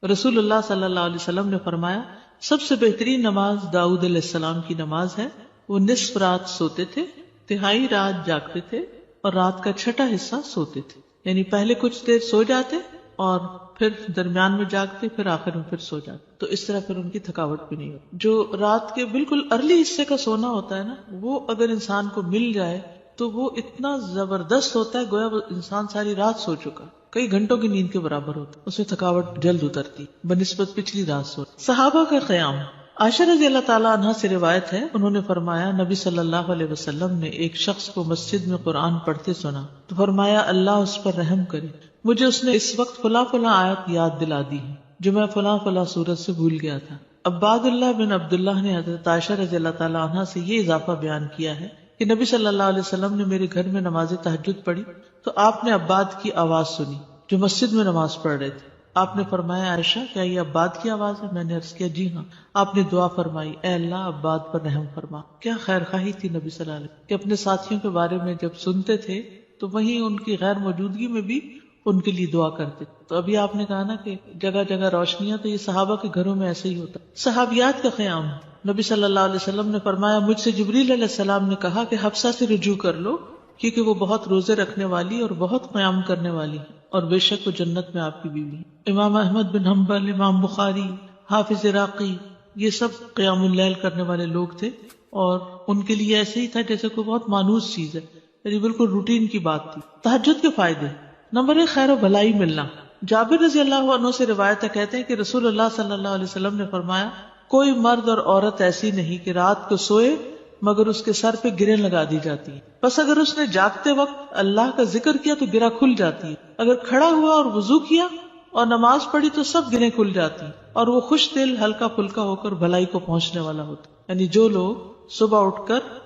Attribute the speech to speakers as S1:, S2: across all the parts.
S1: رسول اللہ صلی اللہ علیہ وسلم نے فرمایا سب سے بہترین نماز داؤد علیہ السلام کی نماز ہے. وہ نصف رات سوتے تھے، تہائی رات جاگتے تھے اور رات کا چھٹا حصہ سوتے تھے. یعنی پہلے کچھ دیر سو جاتے اور پھر درمیان میں جاگتے، پھر آخر میں پھر سو جاتے. تو اس طرح پھر ان کی تھکاوٹ بھی نہیں ہوتی. جو رات کے بالکل ارلی حصے کا سونا ہوتا ہے نا، وہ اگر انسان کو مل جائے تو وہ اتنا زبردست ہوتا ہے گویا وہ انسان ساری رات سو چکا، کئی گھنٹوں کی نیند کے برابر ہوتا ہے. اس میں تھکاوٹ جلد اترتی بنسبت پچھلی رات سو. صحابہ کا قیام. عائشہ رضی اللہ تعالیٰ عنہا سے روایت ہے، انہوں نے فرمایا نبی صلی اللہ علیہ وسلم نے ایک شخص کو مسجد میں قرآن پڑھتے سنا تو فرمایا اللہ اس پر رحم کرے، مجھے اس نے اس وقت فلاں فلاں آیت یاد دلا دی ہے جو میں فلاں فلاں سورت سے بھول گیا تھا. عباد اللہ بن عبداللہ نے حضرت عائشہ رضی اللہ تعالیٰ عنہا سے یہ اضافہ بیان کیا ہے کہ نبی صلی اللہ علیہ وسلم نے میرے گھر میں نماز تہجد پڑھی تو آپ نے عباد کی آواز سنی جو مسجد میں نماز پڑھ رہے تھے. آپ نے فرمایا عائشہ کیا یہ عباد کی آواز ہے؟ میں نے عرض کیا جی ہاں. آپ نے دعا فرمائی اے اللہ عباد پر رحم فرما. کیا خیر خواہی تھی نبی صلی اللہ علیہ وسلم کہ اپنے ساتھیوں کے بارے میں جب سنتے تھے تو وہیں ان کی غیر موجودگی میں بھی ان کے لیے دعا کرتے. تو ابھی آپ نے کہا نا کہ جگہ جگہ روشنیاں، تو یہ صحابہ کے گھروں میں ایسے ہی ہوتا. صحابیات کا قیام. نبی صلی اللہ علیہ وسلم نے فرمایا مجھ سے جبریل علیہ السلام نے کہا کہ حفصہ سے رجوع کر لو کیونکہ وہ بہت روزے رکھنے والی اور بہت قیام کرنے والی ہے اور بے شک وہ جنت میں آپ کی بیوی ہے. امام احمد بن حنبل، امام بخاری، حافظ عراقی، یہ سب قیام اللیل کرنے والے لوگ تھے اور ان کے لیے ایسے ہی تھا جیسے کوئی بہت مانوس چیز ہے، یعنی بالکل روٹین کی بات تھی. تہجد کے فائدے. نمبر 1 خیر و بھلائی ملنا. جابر رضی اللہ عنہ سے روایت ہے، کہتے ہیں کہ رسول اللہ صلی اللہ علیہ وسلم نے فرمایا کوئی مرد اور عورت ایسی نہیں کہ رات کو سوئے مگر اس کے سر پہ گریں لگا دی جاتی ہیں. بس اگر اس نے جاگتے وقت اللہ کا ذکر کیا تو گرہ کھل جاتی ہے، اگر کھڑا ہوا اور وضو کیا اور نماز پڑھی تو سب گریں کھل جاتی ہیں اور وہ خوش دل ہلکا پھلکا ہو کر بھلائی کو پہنچنے والا ہوتا. یعنی جو لوگ صبح اٹھ کر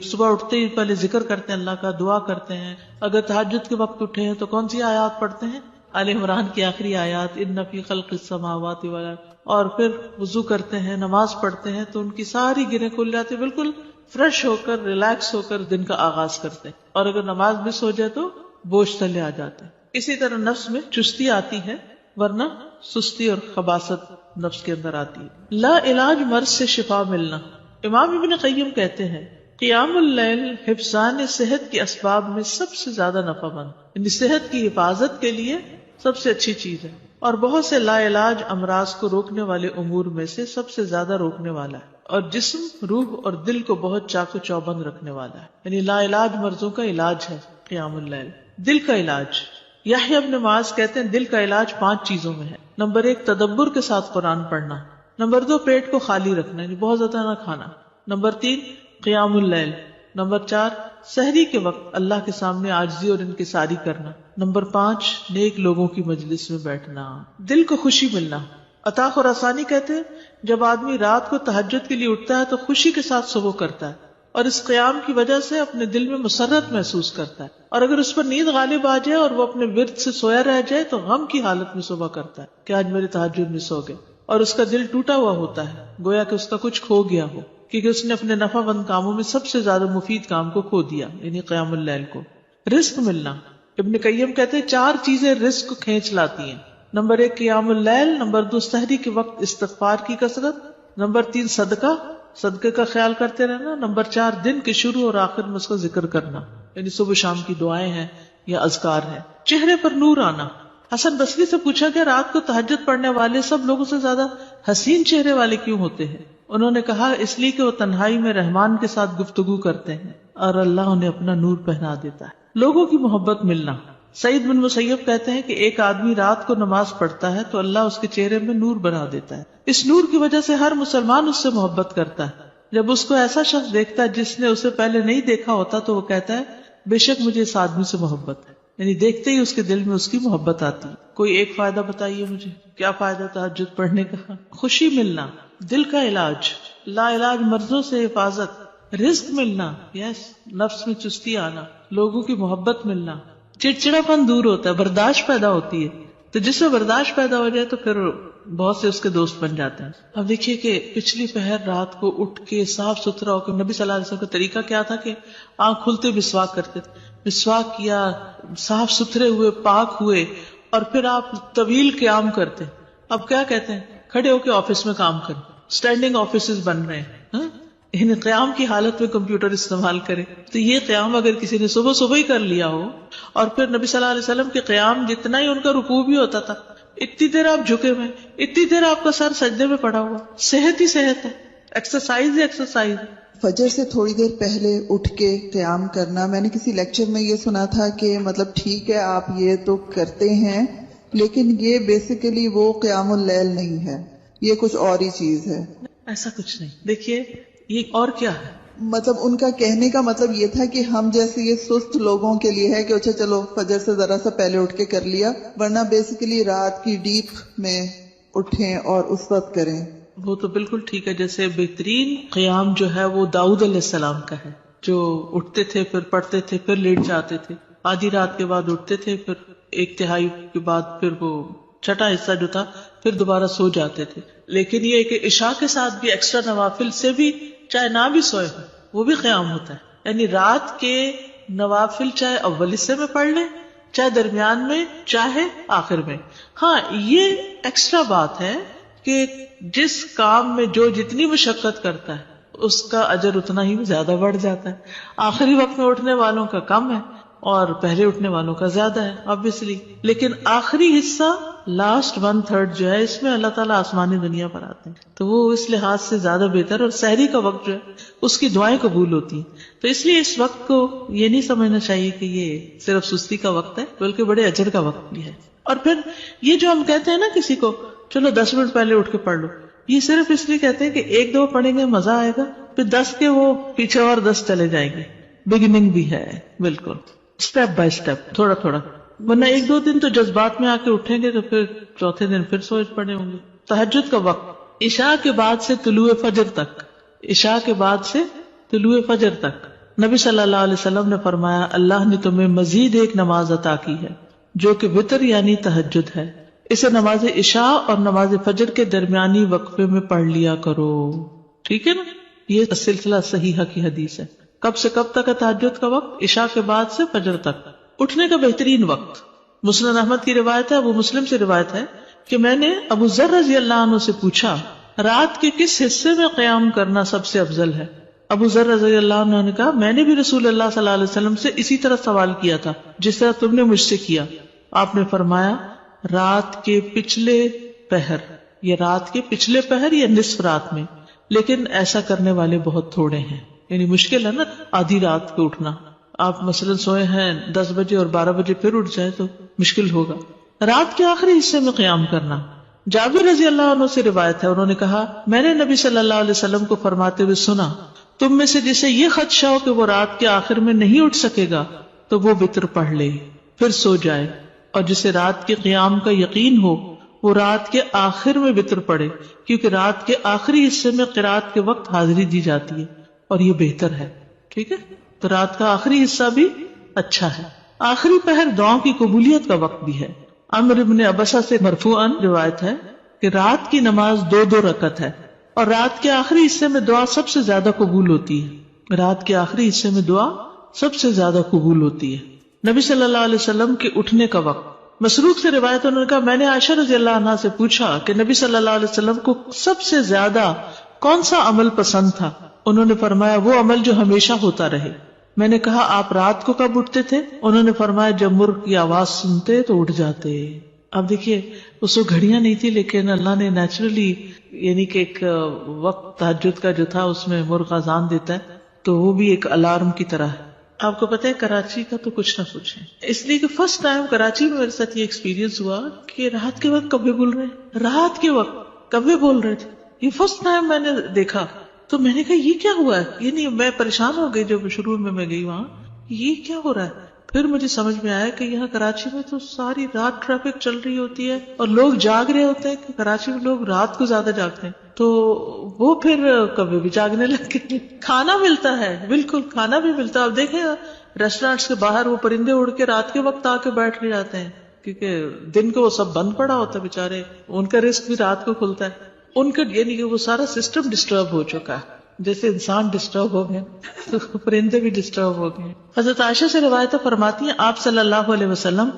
S1: صبح اٹھتے ہی پہلے ذکر کرتے ہیں، اللہ کا دعا کرتے ہیں، اگر تہجد کے وقت اٹھے ہیں تو کون سی آیات پڑھتے ہیں؟ آل عمران کی آخری آیات ان فی خلق السماوات والارض، اور پھر وضو کرتے ہیں، نماز پڑھتے ہیں تو ان کی ساری گریں کھل جاتی، بالکل فریش ہو کر ریلیکس ہو کر دن کا آغاز کرتے ہیں. اور اگر نماز مس ہو جائے تو بوجھ تلے آ جاتے ہیں. اسی طرح نفس میں چستی آتی ہے ورنہ سستی اور خباثت نفس کے اندر آتی ہے. لا علاج مرض سے شفا ملنا. امام ابن قیم کہتے ہیں قیام اللیل حفظان صحت کے اسباب میں سب سے زیادہ نفع مند، یعنی صحت کی حفاظت کے لیے سب سے اچھی چیز ہے اور بہت سے لا علاج امراض کو روکنے والے امور میں سے سب سے زیادہ روکنے والا ہے اور جسم، روح اور دل کو بہت چاق و چوبند رکھنے والا ہے. یعنی لا علاج مرضوں کا علاج ہے قیام اللیل. دل کا علاج. یحییٰ ابن معاذ کہتے ہیں دل کا علاج 5 چیزوں میں ہے. نمبر 1 تدبر کے ساتھ قرآن پڑھنا. نمبر 2 پیٹ کو خالی رکھنا، یعنی بہت زیادہ نہ کھانا. نمبر 3 قیام اللیل. نمبر 4 سحری کے وقت اللہ کے سامنے عاجزی اور انکساری کرنا. نمبر 5 نیک لوگوں کی مجلس میں بیٹھنا. دل کو خوشی ملنا. عطا خراسانی کہتے ہیں جب آدمی رات کو تہجد کے لیے اٹھتا ہے تو خوشی کے ساتھ صبح کرتا ہے اور اس قیام کی وجہ سے اپنے دل میں مسرت محسوس کرتا ہے، اور اگر اس پر نیند غالب آ جائے اور وہ اپنے ورد سے سویا رہ جائے تو غم کی حالت میں صبح کرتا ہے کہ آج میرے تہجد مس ہو گئے اور اس کا دل ٹوٹا ہوا ہوتا ہے گویا کہ اس کا کچھ کھو گیا ہو، کیونکہ اس نے اپنے نفع مند کاموں میں سب سے زیادہ مفید کام کو کھو دیا، یعنی قیام اللیل کو. رزق ملنا. ابن قیم کہتے ہیں 4 چیزیں رزق کو کھینچ لاتی ہیں. نمبر 1 قیام اللیل. نمبر 2 سحری کے وقت استغفار کی کثرت. نمبر 3 صدقے کا خیال کرتے رہنا. نمبر 4 دن کے شروع اور آخر میں اس کا ذکر کرنا، یعنی صبح شام کی دعائیں ہیں یا اذکار ہیں. چہرے پر نور آنا. حسن بصری سے پوچھا گیا رات کو تہجد پڑھنے والے سب لوگوں سے زیادہ حسین چہرے والے کیوں ہوتے ہیں؟ انہوں نے کہا اس لیے کہ وہ تنہائی میں رحمان کے ساتھ گفتگو کرتے ہیں اور اللہ انہیں اپنا نور پہنا دیتا ہے. لوگوں کی محبت ملنا. سعید بن مسیب کہتے ہیں کہ ایک آدمی رات کو نماز پڑھتا ہے تو اللہ اس کے چہرے میں نور بنا دیتا ہے. اس نور کی وجہ سے ہر مسلمان اس سے محبت کرتا ہے. جب اس کو ایسا شخص دیکھتا ہے جس نے اسے پہلے نہیں دیکھا ہوتا تو وہ کہتا ہے بے شک مجھے اس آدمی سے محبت ہے، یعنی دیکھتے ہی اس کے دل میں اس کی محبت آتی ہے. کوئی ایک فائدہ بتائیے مجھے، کیا فائدہ تہجد پڑھنے کا؟ خوشی ملنا. دل کا علاج. لا علاج مرضوں سے حفاظت. رزق ملنا. نفس میں چستی آنا. لوگوں کی محبت ملنا. چڑچڑا پن دور ہوتا ہے، برداشت پیدا ہوتی ہے. تو جس میں برداشت پیدا ہو جائے تو پھر بہت سے اس کے دوست بن جاتے ہیں. اب دیکھیے کہ پچھلی پہر رات کو اٹھ کے صاف ستھرا ہو کے نبی صلی اللہ علیہ وسلم کا طریقہ کیا تھا کہ آنکھ کھلتے مسواک کرتے تھے. مسواک کیا، صاف ستھرے ہوئے، پاک ہوئے، اور پھر آپ طویل قیام کرتے. اب کیا کہتے ہیں, کھڑے ہو کے آفس میں کام کریں, اسٹینڈنگ آفیسز بن رہے ہیں, یعنی قیام کی حالت میں کمپیوٹر استعمال کرے. تو یہ قیام اگر کسی نے صبح صبح ہی کر لیا ہو, اور پھر نبی صلی اللہ علیہ وسلم کے قیام جتنا ہی ان کا رکوع بھی ہوتا تھا, اتنی دیر آپ جھکے ہوئے, اتنی دیر آپ کا سر سجدے میں پڑا ہوا, صحت ہی صحت ہے, ایکسرسائز ہی ایکسرسائز.
S2: فجر سے تھوڑی دیر پہلے اٹھ کے قیام کرنا, میں نے کسی لیکچر میں یہ سنا تھا کہ مطلب ٹھیک ہے آپ یہ تو کرتے ہیں, لیکن یہ بیسیکلی وہ قیام اللیل نہیں ہے, یہ کچھ اور ہی چیز ہے.
S1: ایسا کچھ نہیں. دیکھیے یہ اور کیا ہے,
S2: مطلب ان کا کہنے کا مطلب یہ تھا کہ ہم جیسے یہ سست لوگوں کے لیے ہے کہ اچھا چلو فجر سے ذرا سا پہلے اٹھ کے کر لیا, ورنہ بیسیکلی رات کی ڈیپ میں اٹھیں اور اس وقت کریں.
S1: وہ تو بالکل ٹھیک ہے. جیسے بہترین قیام جو ہے وہ داؤد علیہ السلام کا ہے, جو اٹھتے تھے پھر پڑھتے تھے پھر لیٹ جاتے تھے, آدھی رات کے بعد اٹھتے تھے پھر ایک تہائی کے بعد پھر وہ چھٹا حصہ جو تھا پھر دوبارہ سو جاتے تھے. لیکن یہ کہ عشاء کے ساتھ بھی ایکسٹرا نوافل سے بھی چاہے نہ بھی سوئے ہوں وہ بھی قیام ہوتا ہے. یعنی رات کے نوافل چاہے اول حصے میں پڑھ لیں, چاہے درمیان میں, چاہے آخر میں. ہاں یہ ایکسٹرا بات ہے کہ جس کام میں جو جتنی مشقت کرتا ہے اس کا اجر اتنا ہی زیادہ بڑھ جاتا ہے. آخری وقت میں اٹھنے والوں کا کم ہے اور پہلے اٹھنے والوں کا زیادہ ہے obviously. لیکن آخری حصہ لاسٹ 1/3 جو ہے اس میں اللہ تعالیٰ آسمانی دنیا پر آتے ہیں, تو وہ اس لحاظ سے زیادہ بہتر. اور سحری کا وقت جو ہے اس کی دعائیں قبول ہوتی ہیں. تو اس لیے اس وقت کو یہ نہیں سمجھنا چاہیے کہ یہ صرف سستی کا وقت ہے, بلکہ بڑے اجر کا وقت بھی ہے. اور پھر یہ جو ہم کہتے ہیں نا کسی کو چلو 10 منٹ پہلے اٹھ کے پڑھ لو, یہ صرف اس لیے کہتے ہیں کہ 1-2 پڑھیں گے مزہ آئے گا, پھر 10 کے وہ پیچھے اور 10 چلے جائیں گے. بگننگ بھی ہے بالکل, اسٹیپ بائی اسٹیپ, تھوڑا تھوڑا. ورنہ 1-2 دن تو جذبات میں آ کے اٹھیں گے تو پھر چوتھے دن پھر سوچ پڑے ہوں گے. تہجد کا وقت عشاء کے بعد سے طلوع فجر تک, عشاء کے بعد سے طلوع فجر تک. نبی صلی اللہ علیہ وسلم نے فرمایا اللہ نے تمہیں مزید ایک نماز عطا کی ہے جو کہ وتر یعنی تہجد ہے, اسے نماز عشاء اور نماز فجر کے درمیانی وقفے میں پڑھ لیا کرو. ٹھیک ہے نا, یہ سلسلہ صحیحہ کی حدیث ہے. کب سے کب تک ہے تہجد کا وقت؟ عشاء کے بعد سے فجر تک. اٹھنے کا بہترین وقت, مسند احمد کی روایت ہے, ابو مسلم سے روایت ہے کہ میں نے ابو ذر رضی اللہ عنہ سے پوچھا رات کے کس حصے میں قیام کرنا سب سے افضل ہے؟ ابو ذر رضی اللہ عنہ نے کہا میں نے بھی رسول اللہ صلی اللہ علیہ وسلم سے اسی طرح سوال کیا تھا جس طرح تم نے مجھ سے کیا. آپ نے فرمایا رات کے پچھلے پہر, یا رات کے پچھلے پہر یا نصف رات میں, لیکن ایسا کرنے والے بہت تھوڑے ہیں. یعنی مشکل ہے نا آدھی رات کو اٹھنا. آپ مثلا سوئے ہیں 10 بجے اور 12 بجے پھر اٹھ جائے تو مشکل ہوگا. رات کے آخری حصے میں قیام کرنا. جابر رضی اللہ عنہ سے روایت ہے, انہوں نے کہا میں نے نبی صلی اللہ علیہ وسلم کو فرماتے ہوئے سنا تم میں سے جسے یہ خدشہ ہو کہ وہ رات کے آخر میں نہیں اٹھ سکے گا تو وہ وتر پڑھ لے پھر سو جائے, اور جسے رات کے قیام کا یقین ہو وہ رات کے آخر میں وتر پڑھے, کیونکہ رات کے آخری حصے میں قرات کے وقت حاضری دی جاتی ہے اور یہ بہتر ہے. ٹھیک ہے, تو رات کا آخری حصہ بھی اچھا ہے. آخری پہر دعاؤں کی قبولیت کا وقت بھی ہے. عمرو بن عبسہ سے مرفوعاً روایت ہے کہ رات کی نماز 2 رکعت ہے اور رات کے آخری حصے میں دعا سب سے زیادہ قبول ہوتی ہے. رات کے آخری حصے میں دعا سب سے زیادہ قبول ہوتی ہے. نبی صلی اللہ علیہ وسلم کے اٹھنے کا وقت. مسروق سے روایت انہوں نے کہا میں نے عائشہ رضی اللہ عنہا سے پوچھا کہ نبی صلی اللہ علیہ وسلم کو سب سے زیادہ کون سا عمل پسند تھا؟ انہوں نے فرمایا وہ عمل جو ہمیشہ ہوتا رہے. میں نے کہا آپ رات کو کب اٹھتے تھے؟ انہوں نے فرمایا جب مرغ کی آواز سنتے تو اٹھ جاتے. اب دیکھیے اس کو گھڑیاں نہیں تھی, لیکن اللہ نے نیچرلی یعنی کہ ایک وقت تہجد کا جو تھا اس میں مرغ اذان دیتا ہے, تو وہ بھی ایک الارم کی طرح ہے. آپ کو پتہ ہے کراچی کا تو کچھ نہ پوچھیں, اس لیے کہ فرسٹ ٹائم کراچی میں میرے ساتھ یہ ایکسپیرینس ہوا کہ رات کے وقت کبھی بول رہے ہیں, رات کے وقت کبھی بول رہے تھے. یہ فرسٹ ٹائم میں نے دیکھا, تو میں نے کہا یہ کیا ہوا ہے, یعنی میں پریشان ہو گئی جب شروع میں گئی وہاں, یہ کیا ہو رہا ہے. پھر مجھے سمجھ میں آیا کہ یہاں کراچی میں تو ساری رات ٹریفک چل رہی ہوتی ہے اور لوگ جاگ رہے ہوتے ہیں, کہ کراچی میں لوگ رات کو زیادہ جاگتے ہیں, تو وہ پھر کبھی بھی جاگنے لگ گئے. کھانا ملتا ہے, بالکل کھانا بھی ملتا ہے. اب دیکھیں ریسٹورینٹس کے باہر وہ پرندے اڑ کے رات کے وقت آ کے بیٹھ جاتے ہیں, کیونکہ دن کو وہ سب بند پڑا ہوتا ہے بیچارے, ان کا رزق بھی رات کو کھلتا ہے. ان کا یعنی کہ وہ سارا سسٹم ڈسٹرب ہو چکا ہے. جیسے انسان ڈسٹرب ہو گئے تو پرندے بھی ڈسٹرب ہو گئے. حضرت عائشہ سے روایت فرماتی ہیں آپ صلی اللہ علیہ وسلم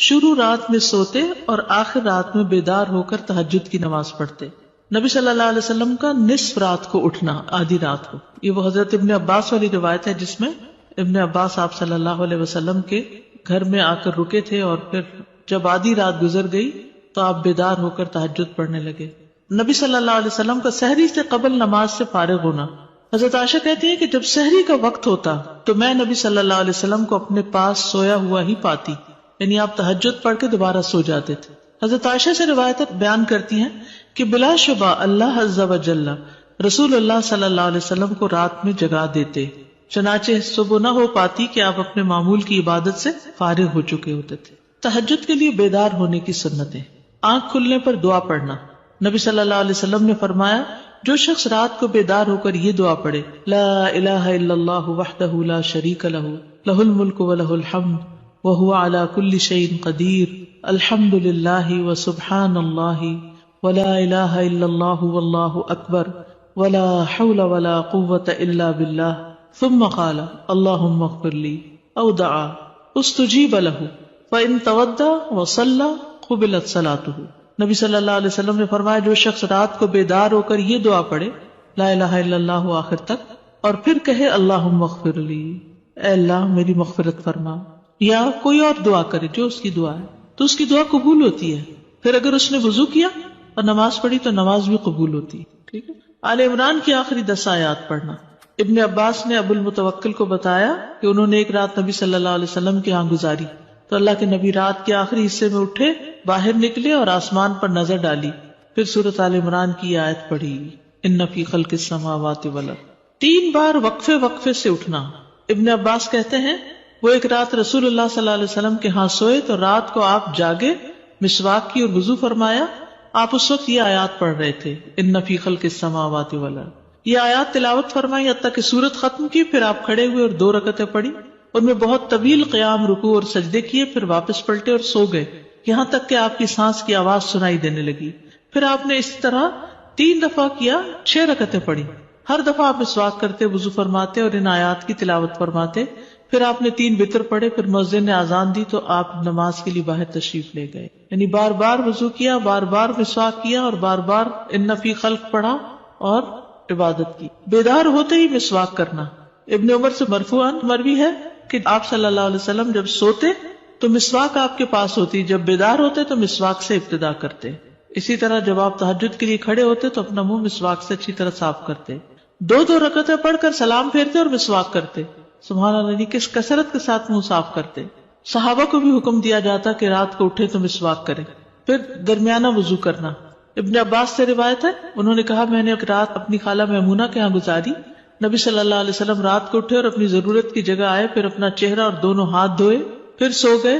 S1: شروع رات میں سوتے اور آخر رات میں بیدار ہو کر تہجد کی نماز پڑھتے. نبی صلی اللہ علیہ وسلم کا نصف رات کو اٹھنا، آدھی رات کو، یہ وہ حضرت ابن عباس والی روایت ہے جس میں ابن عباس آپ صلی اللہ علیہ وسلم کے گھر میں آ کر رکے تھے اور پھر جب آدھی رات گزر گئی تو آپ بیدار ہو کر تہجد پڑھنے لگے. نبی صلی اللہ علیہ وسلم کا سحری سے قبل نماز سے فارغ ہونا. حضرت عائشہ کہتی ہیں کہ جب سحری کا وقت ہوتا تو میں نبی صلی اللہ علیہ وسلم کو اپنے پاس سویا ہوا ہی پاتی، یعنی آپ تہجد پڑھ کے دوبارہ سو جاتے تھے. حضرت عائشہ سے روایت بیان کرتی ہیں کہ بلا شبہ اللہ عز و جل رسول اللہ صلی اللہ علیہ وسلم کو رات میں جگا دیتے، چنانچہ صبح نہ ہو پاتی کہ آپ اپنے معمول کی عبادت سے فارغ ہو چکے ہوتے تھے. تہجد کے لیے بیدار ہونے کی سنتیں. آنکھ کھلنے پر دعا پڑھنا. نبی صلی اللہ علیہ وسلم نے فرمایا جو شخص رات کو بیدار ہو کر یہ دعا پڑھے لا الہ الا اللہ وحدہ لا شریک لہ لہ الملک ولہ الحمد وہو علی کل شیء قدیر الحمد للہ وسبحان اللہ ولا الہ الا اللہ واللہ اکبر ولا حول ولا قوة الا باللہ ثم قال اللہم اغفر لی او دعا استجیب لہ فإن تودع وصلى قبلت صلاته. نبی صلی اللہ علیہ وسلم نے فرمایا جو شخص رات کو بیدار ہو کر یہ دعا پڑھے لا الہ الا اللہ آخر تک اور پھر کہے اللہم اغفر لی، اے اللہ میری مغفرت فرما، یا کوئی اور دعا کرے جو اس کی دعا ہے تو اس کی دعا قبول ہوتی ہے. پھر اگر اس نے وضو کیا اور نماز پڑھی تو نماز بھی قبول ہوتی ہے. ٹھیک ہے. آل عمران کی آخری 10 آیات پڑھنا. ابن عباس نے ابو المتوکل کو بتایا کہ انہوں نے ایک رات نبی صلی اللہ علیہ وسلم کے ہاں گزاری تو اللہ کے نبی رات کے آخری حصے میں اٹھے، باہر نکلے اور آسمان پر نظر ڈالی، پھر سورۃ آل عمران کی آیت پڑھی ان فی خلق السماوات والارض. 3 بار وقفے سے اٹھنا. ابن عباس کہتے ہیں وہ ایک رات رسول اللہ صلی اللہ علیہ وسلم کے ہاں سوئے تو رات کو آپ جاگے، مسواک کی اور وضو فرمایا. آپ اس وقت یہ آیات پڑھ رہے تھے ان فی خلق السماوات والارض. یہ آیات تلاوت فرمائی حتیٰ کہ سورت ختم کی، پھر آپ کھڑے ہوئے اور 2 رکعتیں پڑھی، ان میں بہت طویل قیام، رکوع اور سجدے کیے، پھر واپس پلٹے اور سو گئے یہاں تک کہ آپ کی سانس کی آواز سنائی دینے لگی. پھر آپ نے اس طرح 3 دفعہ کیا، 6 رکعتیں پڑھی. ہر دفعہ آپ مسواک کرتے، وضو فرماتے اور ان آیات کی تلاوت فرماتے. پھر آپ نے 3 وتر پڑھے، پھر مؤذن نے اذان دی تو آپ نماز کے لیے باہر تشریف لے گئے. یعنی بار بار وضو کیا، بار بار مسواک کیا اور بار بار ان فی خلق پڑھا اور عبادت کی. بیدار ہوتے ہی مسواک کرنا. ابن عمر سے مرفوعاً مروی ہے کہ آپ صلی اللہ علیہ وسلم جب سوتے تو مسواک آپ کے پاس ہوتی، جب بیدار ہوتے تو مسواک سے ابتدا کرتے. اسی طرح جب آپ تہجد کے لیے کھڑے ہوتے تو اپنا منہ مسواک سے اچھی طرح صاف کرتے. 2 رکعتیں پڑھ کر سلام پھیرتے اور مسواک کرتے. سبحان اللہ، کس کثرت کے ساتھ منہ صاف کرتے. صحابہ کو بھی حکم دیا جاتا کہ رات کو اٹھے تو مسواک کرے. پھر درمیانہ وضو کرنا. ابن عباس سے روایت ہے انہوں نے کہا میں نے ایک رات اپنی خالہ میمونہ کے ہاں گزاری. نبی صلی اللہ علیہ وسلم رات کو اٹھے اور اپنی ضرورت کی جگہ آئے، پھر اپنا چہرہ اور دونوں ہاتھ دھوئے، پھر سو گئے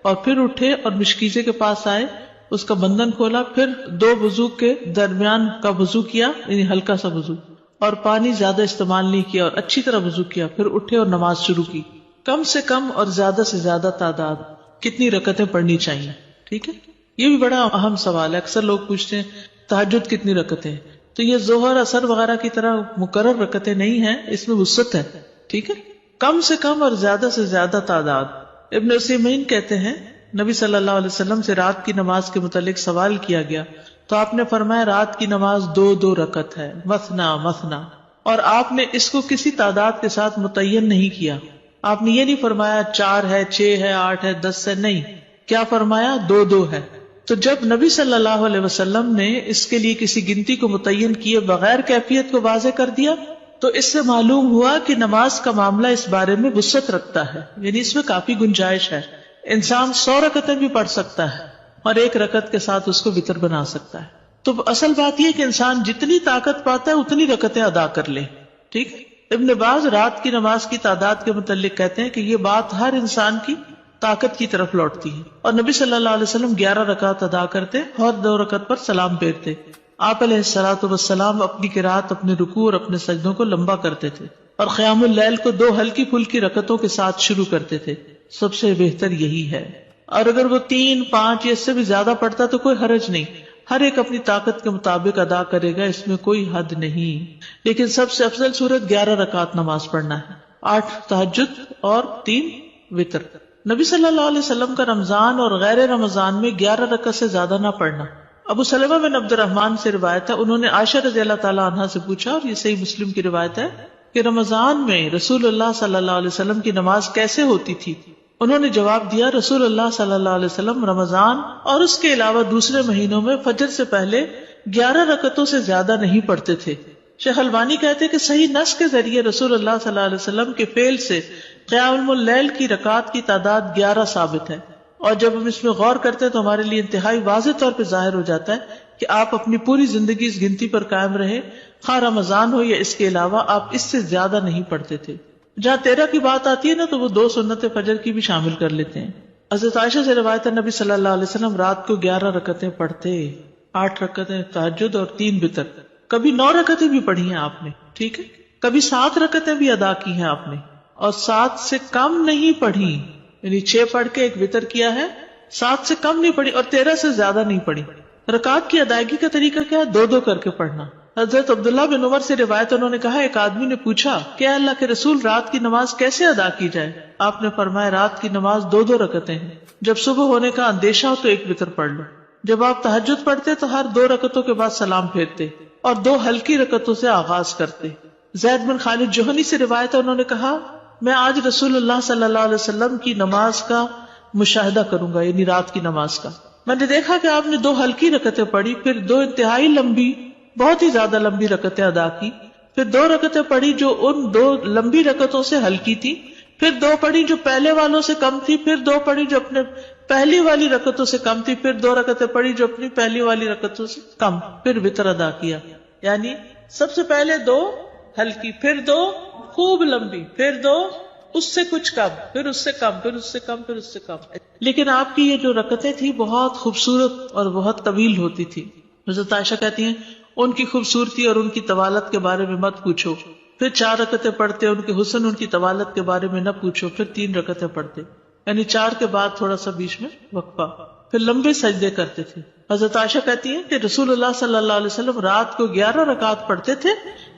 S1: اور پھر اٹھے اور مشکیزے کے پاس آئے، اس کا بندھن کھولا، پھر 2 وضو کے درمیان کا وضو کیا، یعنی ہلکا سا وضو، اور پانی زیادہ استعمال نہیں کیا اور اچھی طرح وضو کیا. پھر اٹھے اور نماز شروع کی. کم سے کم اور زیادہ سے زیادہ تعداد کتنی رکعتیں پڑھنی چاہیے؟ ٹھیک ہے. یہ بھی بڑا اہم سوال ہے. اکثر لوگ پوچھتے ہیں تہجد کتنی رکعتیں؟ تو یہ ظہر اثر وغیرہ کی طرح مقرر رکعتیں نہیں ہیں، اس میں وسعت ہے. ٹھیک ہے. کم سے کم اور زیادہ سے زیادہ تعداد. ابن عثیمین کہتے ہیں نبی صلی اللہ علیہ وسلم سے رات کی نماز کے متعلق سوال کیا گیا تو آپ نے فرمایا رات کی نماز 2 رکعت ہے، مثنا مثنا، اور آپ نے اس کو کسی تعداد کے ساتھ متعین نہیں کیا. آپ نے یہ نہیں فرمایا 4 ہے، 6 ہے، 8 ہے، 10 ہے، نہیں. کیا فرمایا؟ 2 ہے. تو جب نبی صلی اللہ علیہ وسلم نے اس کے لیے کسی گنتی کو متعین کیے بغیر کیفیت کو واضح کر دیا تو اس سے معلوم ہوا کہ نماز کا معاملہ اس بارے میں وسعت رکھتا ہے، یعنی اس میں کافی گنجائش ہے. انسان 100 رکعتیں بھی پڑھ سکتا ہے اور 1 رکعت کے ساتھ اس کو وتر بنا سکتا ہے. تو اصل بات یہ کہ انسان جتنی طاقت پاتا ہے اتنی رکعتیں ادا کر لے. ٹھیک. ابن باز رات کی نماز کی تعداد کے متعلق کہتے ہیں کہ یہ بات ہر انسان کی طاقت کی طرف لوٹتی ہے، اور نبی صلی اللہ علیہ وسلم 11 رکعت ادا کرتے اور 2 رکعت پر سلام پھیرتے. آپ علیہ الصلوۃ والسلام اپنی قرات، اپنے رکوع اور اپنے سجدوں کو لمبا کرتے تھے اور قیام اللیل کو 2 ہلکی پھلکی رکعتوں کے ساتھ شروع کرتے تھے. سب سے بہتر یہی ہے. اور اگر وہ 3، 5 یا اس سے بھی زیادہ پڑھتا تو کوئی حرج نہیں. ہر ایک اپنی طاقت کے مطابق ادا کرے گا، اس میں کوئی حد نہیں. لیکن سب سے افضل صورت 11 رکعت نماز پڑھنا ہے، 8 تہجد اور 3 وتر. نبی صلی اللہ علیہ وسلم کا رمضان اور غیر رمضان میں 11 رکعت سے زیادہ نہ پڑھنا. ابو سلمہ بن عبد الرحمن سے روایت ہے، انہوں نے عائشہ رضی اللہ تعالی عنہا سے پوچھا، اور یہ صحیح مسلم کی روایت ہے، کہ رمضان میں رسول اللہ صلی اللہ علیہ وسلم کی نماز کیسے ہوتی تھی؟ انہوں نے جواب دیا، رسول اللہ صلی اللہ علیہ وسلم رمضان اور اس کے علاوہ دوسرے مہینوں میں فجر سے پہلے 11 رکعتوں سے زیادہ نہیں پڑھتے تھے. شیخ البانی کہتے کہ صحیح نص کے ذریعے رسول اللہ صلی اللہ علیہ وسلم کے فعل سے قیام اللیل کی رکعات کی تعداد 11 ثابت ہے، اور جب ہم اس میں غور کرتے ہیں تو ہمارے لیے انتہائی واضح طور پہ ظاہر ہو جاتا ہے کہ آپ اپنی پوری زندگی اس گنتی پر قائم رہے، خواہ رمضان ہو یا اس کے علاوہ آپ اس سے زیادہ نہیں پڑھتے تھے. جہاں 13 کی بات آتی ہے نا تو وہ 2 سنت فجر کی بھی شامل کر لیتے ہیں. حضرت عائشہ سے روایت ہے، نبی صلی اللہ علیہ وسلم رات کو 11 رکعتیں پڑھتے، 8 رکعتیں تہجد اور 3 وتر. کبھی 9 رکعتیں بھی پڑھی ہیں آپ نے، ٹھیک ہے، کبھی 7 رکعتیں بھی ادا کی ہیں آپ نے، اور 7 سے کم نہیں پڑھی، یعنی 6 پڑھ کے 1 وتر کیا ہے، 7 سے کم نہیں پڑھی اور 13 سے زیادہ نہیں پڑھی. رکعات کی ادائیگی کا طریقہ کیا ہے؟ 2 کر کے پڑھنا. حضرت عبداللہ بن عمر سے روایت، انہوں نے کہا، ایک آدمی نے پوچھا کہ اللہ کے رسول رات کی نماز کیسے ادا کی جائے؟ آپ نے فرمایا، رات کی نماز 2 رکعتیں ہیں، جب صبح ہونے کا اندیشہ ہو تو 1 وتر پڑھ لو. جب آپ تہجد پڑھتے تو ہر 2 رکعتوں کے بعد سلام پھیرتے اور 2 ہلکی رکعتوں سے آغاز کرتے. زید بن خالد جوہنی سے روایت ہے، انہوں نے کہا، میں آج رسول اللہ صلی اللہ علیہ وسلم کی نماز کا مشاہدہ کروں گا، یعنی رات کی نماز کا. میں نے دیکھا کہ آپ نے 2 ہلکی رکعتیں پڑھی، پھر 2 انتہائی لمبی، بہت ہی زیادہ لمبی رکعتیں ادا کی، پھر 2 رکعتیں پڑھی جو ان 2 لمبی رکعتوں سے ہلکی تھی، پھر 2 پڑھی جو پہلے والوں سے کم تھی، پھر 2 پڑھی جو اپنے پہلی والی رکعتوں سے کم تھی، پھر 2 رکعتیں پڑھی جو اپنی پہلی والی رکعتوں سے کم، پھر وتر ادا کیا. یعنی سب سے پہلے 2 ہلکی، پھر 2 خوب لمبی، پھر 2 اس سے کچھ کم، پھر اس سے کم، پھر اس سے کم، پھر اس سے کم. لیکن آپ کی یہ جو رکعتیں تھی بہت خوبصورت اور بہت طویل ہوتی تھی. حضرت عائشہ کہتی ہیں، ان کی خوبصورتی اور ان کی طوالت کے بارے میں مت پوچھو. پھر 4 رکعتیں پڑھتے، ان کے حسن، ان کی طوالت کے بارے میں نہ پوچھو. پھر 3 رکعتیں پڑھتے، یعنی 4 کے بعد تھوڑا سا بیچ میں وقفہ، پھر لمبے سجدے کرتے تھے. حضرت عائشہ کہتی ہیں کہ رسول اللہ صلی اللہ علیہ وسلم رات کو 11 رکعات پڑھتے تھے،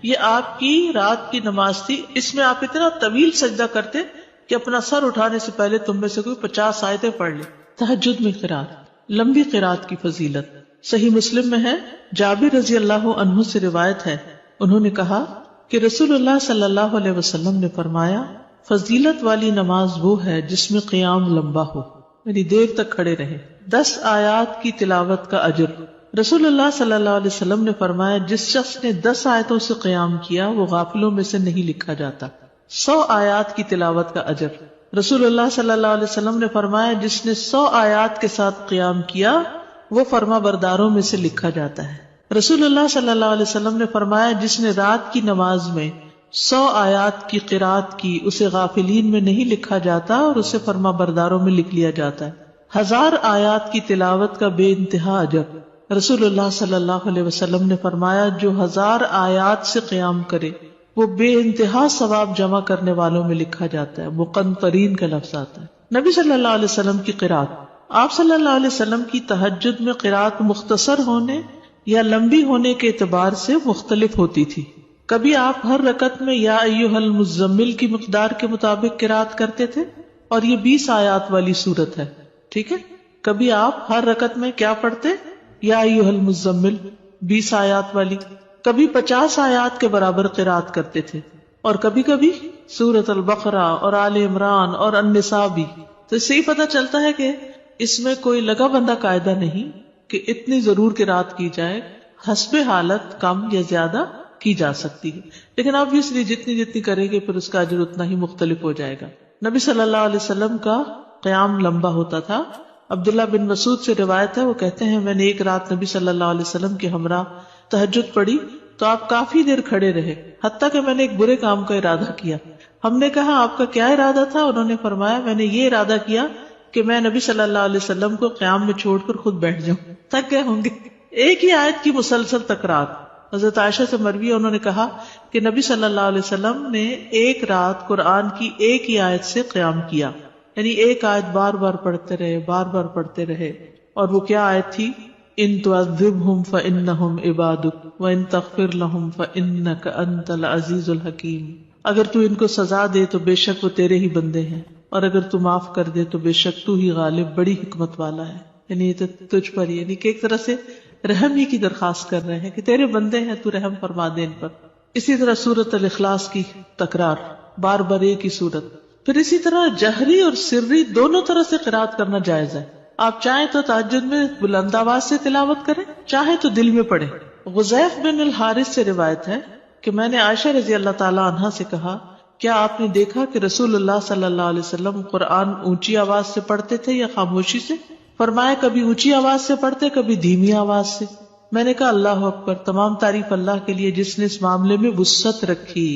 S1: یہ آپ کی رات کی نماز تھی. اس میں آپ اتنا طویل سجدہ کرتے کہ اپنا سر اٹھانے سے پہلے تم میں سے کوئی 50 آیتیں پڑھ لے. تہجد میں قرات، لمبی قرات کی فضیلت صحیح مسلم میں ہے. جابر رضی اللہ عنہ سے روایت ہے، انہوں نے کہا کہ رسول اللہ صلی اللہ علیہ وسلم نے فرمایا، فضیلت والی نماز وہ ہے جس میں قیام لمبا ہو، یعنی دیر تک کھڑے رہے. 10 آیات کی تلاوت کا اجر. رسول اللہ صلی اللہ علیہ وسلم نے فرمایا، جس شخص نے 10 آیتوں سے قیام کیا وہ غافلوں میں سے نہیں لکھا جاتا. 100 آیات کی تلاوت کا اجر. رسول اللہ صلی اللہ علیہ وسلم نے فرمایا، جس نے 100 آیات کے ساتھ قیام کیا وہ فرما برداروں میں سے لکھا جاتا ہے. رسول اللہ صلی اللہ علیہ وسلم نے فرمایا، جس نے رات کی نماز میں 100 آیات کی قرات کی اسے غافلین میں نہیں لکھا جاتا اور اسے فرما برداروں میں لکھ لیا جاتا ہے. 1000 آیات کی تلاوت کا بے انتہا اجر. رسول اللہ صلی اللہ علیہ وسلم نے فرمایا، جو 1000 آیات سے قیام کرے وہ بے انتہا ثواب جمع کرنے والوں میں لکھا جاتا ہے. مقنطرین کا لفظ آتا ہے. نبی صلی اللہ علیہ وسلم کی قرات. آپ صلی اللہ علیہ وسلم کی تہجد میں قرات مختصر ہونے یا لمبی ہونے کے اعتبار سے مختلف ہوتی تھی. کبھی آپ ہر رکعت میں یا ایھا المزمل کی مقدار کے مطابق قرات کرتے تھے، اور یہ 20 آیات والی سورت ہے، ٹھیک ہے. کبھی آپ ہر رکعت میں کیا پڑھتے؟ یا ایھا المزمل 20 آیات والی. کبھی 50 آیات کے برابر قرات کرتے تھے، اور کبھی کبھی سورۃ البقرہ اور آل عمران اور النساء بھی. تو اس سے ہی پتہ چلتا ہے کہ اس میں کوئی لگا بندہ قاعدہ نہیں کہ اتنی ضرور قرات کی جائے، حسب حالت کم یا زیادہ کی جا سکتی ہے، لیکن obviously جتنی جتنی کریں گے پھر اس کا اجر اتنا ہی مختلف ہو جائے گا. نبی صلی اللہ علیہ وسلم کا قیام لمبا ہوتا تھا. عبداللہ بن مسعود سے روایت ہے، وہ کہتے ہیں، میں نے ایک رات نبی صلی اللہ علیہ وسلم کے ہمراہ تہجد پڑھی تو آپ کافی دیر کھڑے رہے، حتیٰ کہ میں نے ایک برے کام کا ارادہ کیا. ہم نے کہا، آپ کا کیا ارادہ تھا؟ انہوں نے فرمایا، میں نے یہ ارادہ کیا کہ میں نبی صلی اللہ علیہ وسلم کو قیام میں چھوڑ کر خود بیٹھ جاؤں. تھک گئے ہوں گے. ایک ہی آیت کی مسلسل تکرار. حضرت عائشہ سے مروی ہے، انہوں نے کہا کہ نبی صلی اللہ علیہ وسلم نے ایک رات قرآن کی ایک ہی آیت سے قیام کیا، یعنی ایک آیت بار بار پڑھتے رہے، بار بار پڑھتے رہے. اور وہ کیا آیت تھی؟ ان تعذبہم فانہم عبادک وان تغفر لہم فانک انت العزیز الحکیم. اگر تو ان کو سزا دے تو بے شک وہ تیرے ہی بندے ہیں، اور اگر تو معاف کر دے تو بے شک تو ہی غالب بڑی حکمت والا ہے. یعنی یہ تو تجھ پر، یعنی کہ ایک طرح سے رحم ہی کی درخواست کر رہے ہیں کہ تیرے بندے ہیں، تو رحم فرما دے ان پر. اسی طرح سورۃ الاخلاص کی تکرار، بار بار ایک ہی سورت. پھر اسی طرح جہری اور سری دونوں طرح سے قرات کرنا جائز ہے. آپ چاہیں تو تہجد میں بلند آواز سے تلاوت کریں، چاہیں تو دل میں پڑھیں. غزیف بن الحارث سے روایت ہے کہ میں نے عائشہ رضی اللہ تعالی عنہا سے کہا، کیا آپ نے دیکھا کہ رسول اللہ صلی اللہ علیہ وسلم قرآن اونچی آواز سے پڑھتے تھے یا خاموشی سے؟ فرمایا کبھی اونچی آواز سے پڑھتے، کبھی دھیمی آواز سے. میں نے کہا اللہ اکبر، تمام تعریف اللہ کے لیے جس نے اس معاملے میں وسعت رکھی.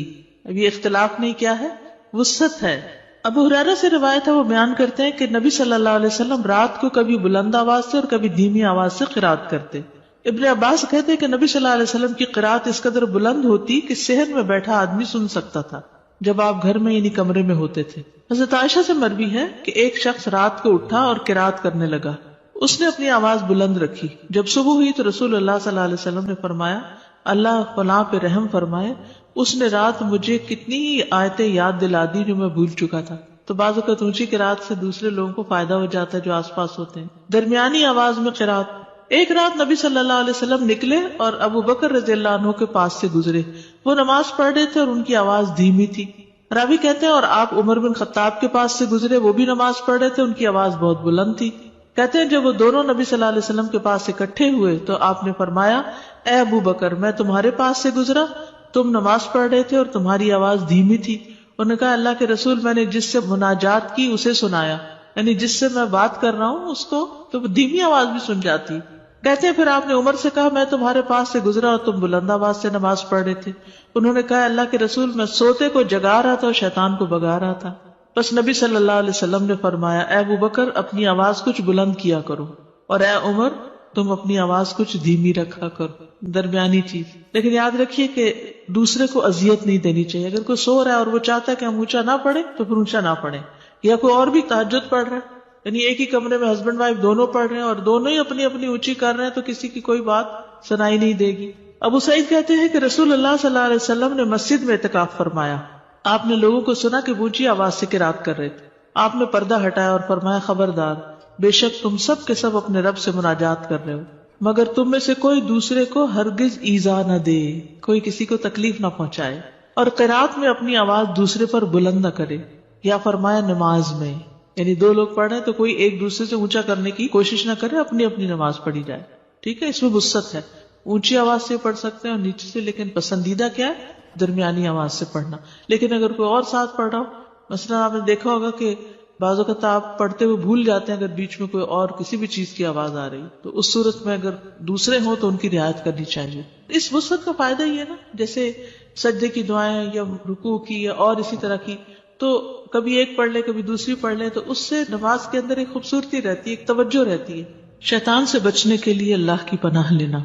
S1: اب یہ اختلاف نہیں، کیا ہے؟ وسعت ہے. ابو ہریرہ سے روایت ہے، وہ بیان کرتے ہیں کہ نبی صلی اللہ علیہ وسلم رات کو کبھی بلند آواز سے اور کبھی دھیمی آواز سے قرات کرتے. ابن عباس کہتے ہیں کہ نبی صلی اللہ علیہ وسلم کی قرات اس قدر بلند ہوتی کہ صحن میں بیٹھا آدمی سن سکتا تھا جب آپ گھر میں یعنی کمرے میں ہوتے تھے. حضرت عائشہ سے مروی ہے کہ ایک شخص رات کو اٹھا اور قرات کرنے لگا. اس نے اپنی آواز بلند رکھی. جب صبح ہوئی تو رسول اللہ صلی اللہ علیہ وسلم نے فرمایا اللہ فلاں پہ رحم فرمائے، اس نے رات مجھے کتنی ہی آیتیں یاد دلا دی جو میں بھول چکا تھا. تو بعض اوقات اونچی قرات سے دوسرے لوگوں کو فائدہ ہو جاتا ہے جو آس پاس ہوتے ہیں. درمیانی آواز میں قرات. ایک رات نبی صلی اللہ علیہ وسلم نکلے اور ابو بکر رضی اللہ عنہ کے پاس سے گزرے. وہ نماز پڑھ رہے تھے اور ان کی آواز دھیمی تھی. راوی کہتے ہیں اور آپ عمر بن خطاب کے پاس سے گزرے، وہ بھی نماز پڑھ رہے تھے، ان کی آواز بہت بلند تھی. کہتے ہیں جب وہ دونوں نبی صلی اللہ علیہ وسلم کے پاس اکٹھے ہوئے تو آپ نے فرمایا اے ابو بکر، میں تمہارے پاس سے گزرا، تم نماز پڑھ رہے تھے اور تمہاری آواز دھیمی تھی. انہوں نے کہا اللہ کے رسول، میں نے جس سے مناجات کی اسے سنایا، یعنی جس سے میں بات کر رہا ہوں اس کو تو دھیمی آواز بھی سن جاتی. کہتے ہیں پھر آپ نے عمر سے کہا میں تمہارے پاس سے گزرا اور تم بلند آواز سے نماز پڑھ رہے تھے. انہوں نے کہا اللہ کے رسول، میں سوتے کو جگا رہا تھا اور شیطان کو بگا رہا تھا. بس نبی صلی اللہ علیہ وسلم نے فرمایا اے ابو بکر، اپنی آواز کچھ بلند کیا کرو، اور اے عمر، تم اپنی آواز کچھ دھیمی رکھا کرو. درمیانی چیز. لیکن یاد رکھیے کہ دوسرے کو اذیت نہیں دینی چاہیے. اگر کوئی سو رہا ہے اور وہ چاہتا ہے کہ ہم اونچا نہ پڑھیں تو پھر اونچا نہ پڑھیں. یا کوئی اور بھی تہجد پڑھ رہا ہے، یعنی ایک ہی کمرے میں ہسبینڈ وائف دونوں پڑھ رہے ہیں اور دونوں ہی اپنی اپنی اونچی کر رہے ہیں تو کسی کی کوئی بات سنائی نہیں دے گی. ابو سعید کہتے ہیں کہ رسول اللہ صلی اللہ علیہ وسلم نے مسجد میں اعتکاف فرمایا. آپ نے لوگوں کو سنا کہ اونچی آواز سے قرات کر رہے تھے. آپ نے پردہ ہٹایا اور فرمایا خبردار، بے شک تم سب کے سب اپنے رب سے مناجات کر رہے ہو، مگر تم میں سے کوئی دوسرے کو ہرگز ایذا نہ دے، کوئی کسی کو تکلیف نہ پہنچائے، اور قرات میں اپنی آواز دوسرے پر بلند نہ کرے. یا فرمایا نماز میں، یعنی دو لوگ پڑھ رہے ہیں تو کوئی ایک دوسرے سے اونچا کرنے کی کوشش نہ کرے، اپنی اپنی نماز پڑھی جائے. ٹھیک ہے، اس میں وسعت ہے. اونچی آواز سے پڑھ سکتے ہیں اور نیچے سے، لیکن پسندیدہ کیا ہے؟ درمیانی آواز سے پڑھنا. لیکن اگر کوئی اور ساتھ پڑھ رہا ہو، مثلا آپ نے دیکھا ہوگا کہ بعض اوقات آپ پڑھتے ہوئے بھول جاتے ہیں اگر بیچ میں کوئی اور کسی بھی چیز کی آواز آ رہی تو اس صورت میں اگر دوسرے ہوں تو ان کی رعایت کرنی چاہیے. اس وسعت کا فائدہ یہ ہے نا، جیسے سجدے کی دعائیں یا رکوع کی یا اور اسی طرح کی، تو کبھی ایک پڑھ لے کبھی دوسری پڑھ لے تو اس سے نماز کے اندر ایک خوبصورتی رہتی ہے، ایک توجہ رہتی ہے. شیطان سے بچنے کے لیے اللہ کی پناہ لینا.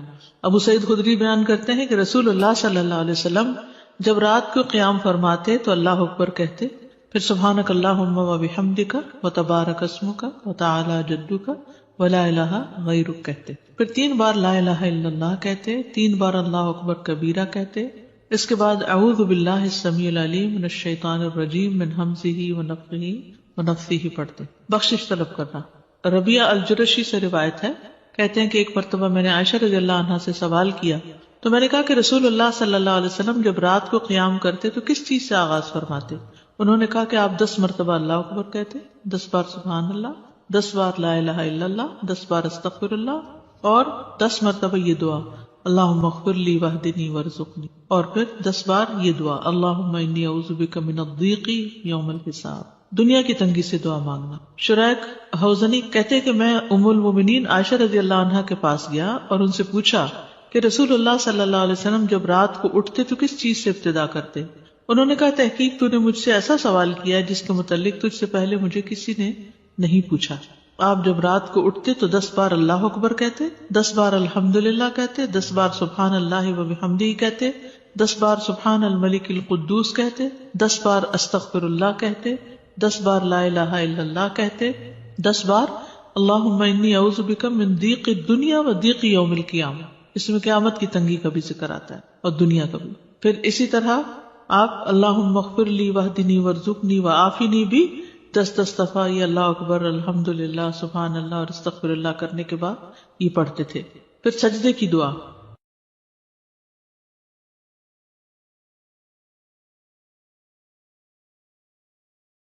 S1: ابو سعید خدری بیان کرتے ہیں کہ رسول اللہ صلی اللہ علیہ وسلم جب رات کو قیام فرماتے تو اللہ اکبر کہتے، پھر سبحانک اللہم و بحمدک و تبارک اسمک و تعالی جدک و لا الہ غیرک کہتے، پھر 3 بار لا الہ الا اللہ کہتے، 3 بار اللہ اکبر کبیرہ کہتے. اس کے بعد اعوذ باللہ السمیع العلیم من الشیطان الرجیم من ہمزہ ونفخہ ونفثہ پڑھتے. بخشش طلب کرنا. ربیعہ الجرشی سے روایت ہے، کہتے ہیں کہ ایک مرتبہ میں نے عائشہ رضی اللہ عنہا سے سوال کیا تو میں نے کہا کہ رسول اللہ صلی اللہ علیہ وسلم جب رات کو قیام کرتے تو کس چیز سے آغاز فرماتے؟ انہوں نے کہا کہ آپ 10 مرتبہ اللہ اکبر کہتے، 10 بار سبحان اللہ، 10 بار لا الہ الا اللہ، 10 بار استغفر اللہ، اور 10 مرتبہ یہ دعا اللہم اغفر لی واہدنی وارزقنی، اور پھر 10 بار یہ دعا اللہم انی اعوذ بک من الضیق یوم الحساب، دنیا کی تنگی سے دعا مانگنا. شریک حوزنی کہتے کہ میں ام المومنین عائشہ رضی اللہ عنہا کے پاس گیا اور ان سے پوچھا کہ رسول اللہ صلی اللہ علیہ وسلم جب رات کو اٹھتے تو کس چیز سے ابتدا کرتے؟ انہوں نے کہا تحقیق تو نے مجھ سے ایسا سوال کیا جس کے متعلق تجھ سے پہلے مجھے کسی نے نہیں پوچھا. آپ جب رات کو اٹھتے تو 10 بار اللہ اکبر کہتے، 10 بار الحمدللہ کہتے، 10 بار سبحان اللہ و بحمدہ کہتے، 10 بار سبحان الملک القدوس کہتے، 10 بار استغفر اللہ کہتے، 10 بار لا الہ الا اللہ کہتے، 10 بار اللہم انی اعوذ بک من ضیق الدنیا و ضیق یوم القیامہ، اس میں قیامت کی تنگی کا بھی ذکر آتا ہے اور دنیا کا بھی. پھر اسی طرح آپ اللہم اغفر لی واہدنی وارزقنی وعافنی بھی 10 دفعہ یہ اللہ اکبر الحمدللہ سبحان اللہ اور استغفر اللہ کرنے کے بعد یہ پڑھتے تھے. پھر سجدے کی دعا